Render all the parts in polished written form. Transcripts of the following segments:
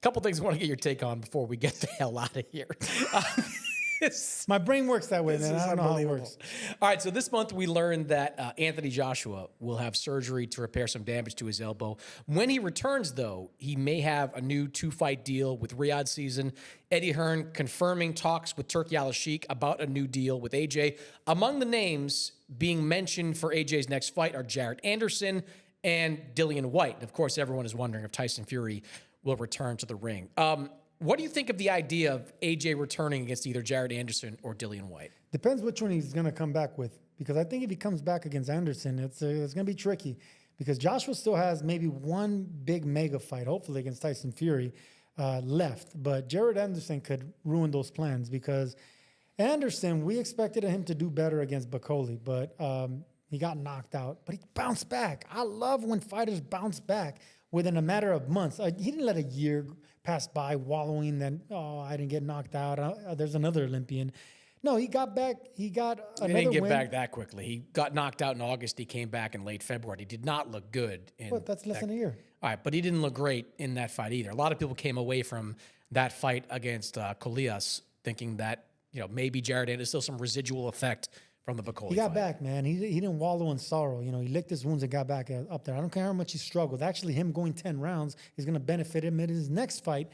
couple things I want to get your take on before we get the hell out of here. My brain works that way, man. I don't know how it works. All right, so this month we learned that Anthony Joshua will have surgery to repair some damage to his elbow. When he returns, though, he may have a new 2-fight deal with Riyadh season. Eddie Hearn confirming talks with Turki Al-Sheikh about a new deal with AJ. Among the names being mentioned for AJ's next fight are Jarrett Anderson and Dillian Whyte. And of course, everyone is wondering if Tyson Fury will return to the ring. What do you think of the idea of AJ returning against either Jarrett Anderson or Dillian Whyte? Depends which one he's going to come back with. Because I think if he comes back against Anderson, it's going to be tricky. Because Joshua still has maybe one big mega fight, hopefully against Tyson Fury, left. But Jarrett Anderson could ruin those plans. Because Anderson, we expected him to do better against Bakole. But he got knocked out. But he bounced back. I love when fighters bounce back within a matter of months. He didn't let a year pass by wallowing that, oh, I didn't get knocked out. There's another Olympian. No, he got back. He got another He didn't get win. back that quickly. He got knocked out in August. He came back in late February. He did not look good. But that's less than a year. All right, but he didn't look great in that fight either. A lot of people came away from that fight against Kolias thinking that, maybe Jarrett Anderson, still some residual effect from the Bakole He got fight. back, man. He didn't wallow in sorrow. He licked his wounds and got back up there. I don't care how much he struggled. Actually, him going 10 rounds is going to benefit him in his next fight.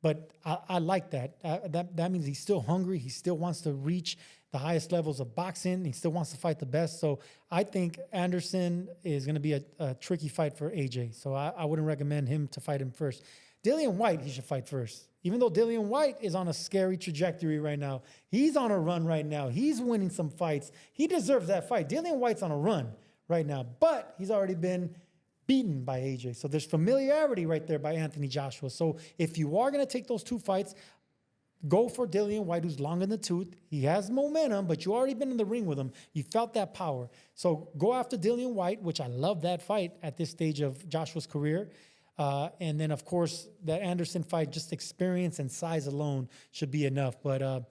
But I like that. That means he's still hungry. He still wants to reach the highest levels of boxing. He still wants to fight the best. So I think Anderson is going to be a tricky fight for AJ. So I wouldn't recommend him to fight him first. Dillian Whyte, he should fight first. Even though Dillian Whyte is on a scary trajectory right now. He's on a run right now. He's winning some fights. He deserves that fight. Dillian Whyte's on a run right now. But he's already been beaten by AJ. So there's familiarity right there by Anthony Joshua. So if you are going to take those 2 fights, go for Dillian Whyte, who's long in the tooth. He has momentum, but you already been in the ring with him. You felt that power. So go after Dillian Whyte, which I love that fight at this stage of Joshua's career. And then, of course, that Anderson fight, just experience and size alone should be enough. But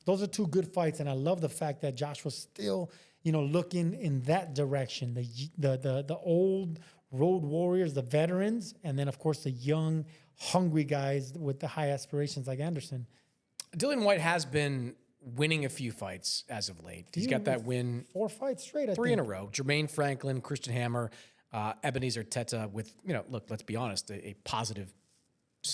those are 2 good fights, and I love the fact that Joshua's still, looking in that direction. The old road warriors, the veterans, and then, of course, the young, hungry guys with the high aspirations like Anderson. Dillian Whyte has been winning a few fights as of late. He's got that win 4 fights straight, I 3 think. in a row. Jermaine Franklin, Christian Hammer, Ebenezer Teta with, look, let's be honest, a positive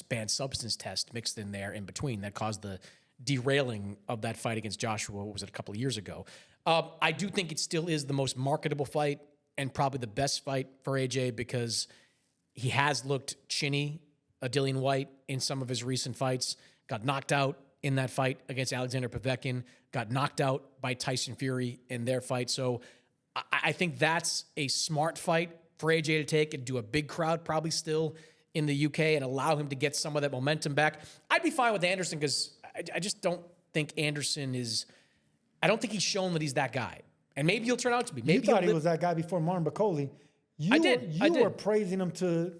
banned substance test mixed in there in between that caused the derailing of that fight against Joshua, what was it, a couple of years ago. I do think it still is the most marketable fight and probably the best fight for AJ because he has looked chinny, Dillian Whyte, in some of his recent fights. Got knocked out in that fight against Alexander Povetkin, got knocked out by Tyson Fury in their fight. So I think that's a smart fight for AJ to take and do a big crowd probably still in the UK and allow him to get some of that momentum back. I'd be fine with Anderson because I just don't think Anderson is – I don't think he's shown that he's that guy. And maybe he'll turn out to be. Maybe you thought he was that guy before Martin Bakole. I did. You were praising him to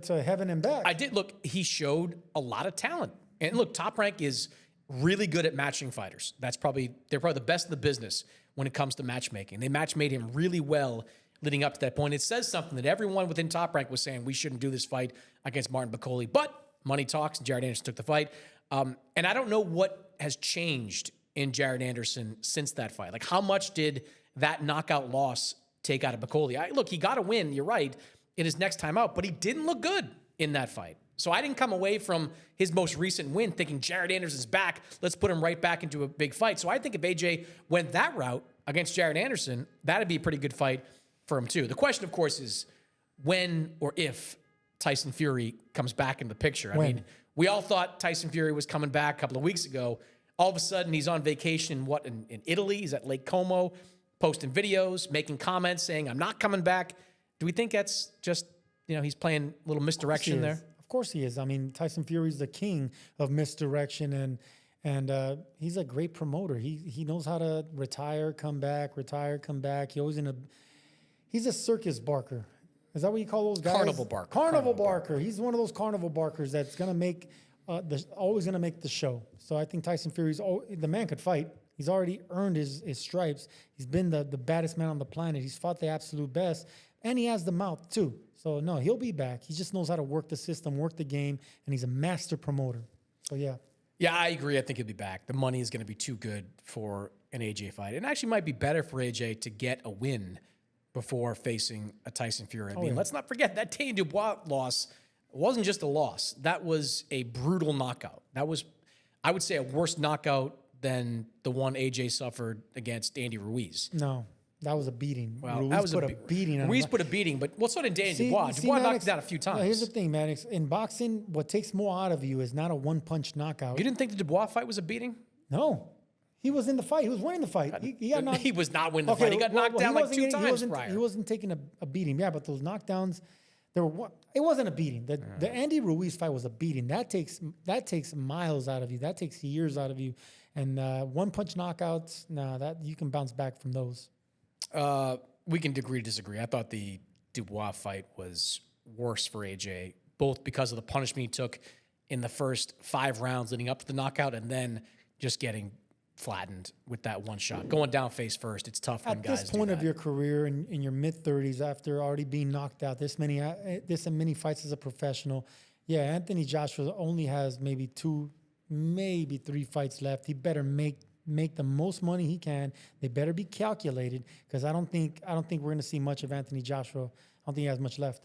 heaven and back. I did. Look, he showed a lot of talent. And look, Top Rank is really good at matching fighters. They're probably the best in the business when it comes to matchmaking. They match-made him really well leading up to that point. It says something that everyone within Top Rank was saying we shouldn't do this fight against Martin Bakole. But money talks, and Jarrett Anderson took the fight. And I don't know what has changed in Jarrett Anderson since that fight. Like, how much did that knockout loss take out of Bakole? Look, he got a win, you're right, in his next time out, but he didn't look good in that fight. So I didn't come away from his most recent win thinking Jarrett Anderson's back, let's put him right back into a big fight. So I think if AJ went that route against Jarrett Anderson, that'd be a pretty good fight for him too. The question, of course, is when or if Tyson Fury comes back in the picture. I mean, we all thought Tyson Fury was coming back a couple of weeks ago. All of a sudden, he's on vacation, in Italy? He's at Lake Como, posting videos, making comments, saying, I'm not coming back. Do we think that's just, he's playing a little misdirection there? Of course he is. I mean, Tyson Fury's the king of misdirection, and he's a great promoter. He knows how to retire, come back. He's a circus barker. Is that what you call those guys? Carnival barker. Carnival barker. He's one of those carnival barkers that's gonna make always gonna make the show. So I think Tyson Fury's the man could fight. He's already earned his stripes. He's been the baddest man on the planet. He's fought the absolute best. And he has the mouth too. So no, he'll be back. He just knows how to work the system, work the game, and he's a master promoter. So yeah. Yeah, I agree. I think he'll be back. The money is going to be too good for an AJ fight. It actually might be better for AJ to get a win before facing a Tyson Fury. I mean, let's not forget that Tank Dubois loss wasn't just a loss. That was a brutal knockout. That was, I would say, a worse knockout than the one AJ suffered against Andy Ruiz. No, that was a beating. Well, Ruiz that was put a beating on Ruiz him. put a beating, but so did Danny Dubois. Dubois knocked Mannix, him down a few times. Here's the thing, Mannix. In boxing, what takes more out of you is not a one-punch knockout. You didn't think the Dubois fight was a beating? No. He was in the fight. He was winning the fight. He got knocked. He was not winning the fight. He got knocked down like two times prior. He wasn't taking a beating. Yeah, but those knockdowns, it wasn't a beating. The Andy Ruiz fight was a beating. That takes miles out of you. That takes years out of you. And one-punch knockouts, that you can bounce back from those. We can agree to disagree. I thought the Dubois fight was worse for AJ, both because of the punishment he took in the first 5 rounds leading up to the knockout, and then just getting flattened with that one shot. Going down face first, it's tough when guys do that. At this point of your career, in your mid-30s, after already being knocked out, this many fights as a professional, yeah, Anthony Joshua only has maybe 2, maybe 3 fights left. He better make the most money he can. They better be calculated, because I don't think we're going to see much of Anthony Joshua. I don't think he has much left.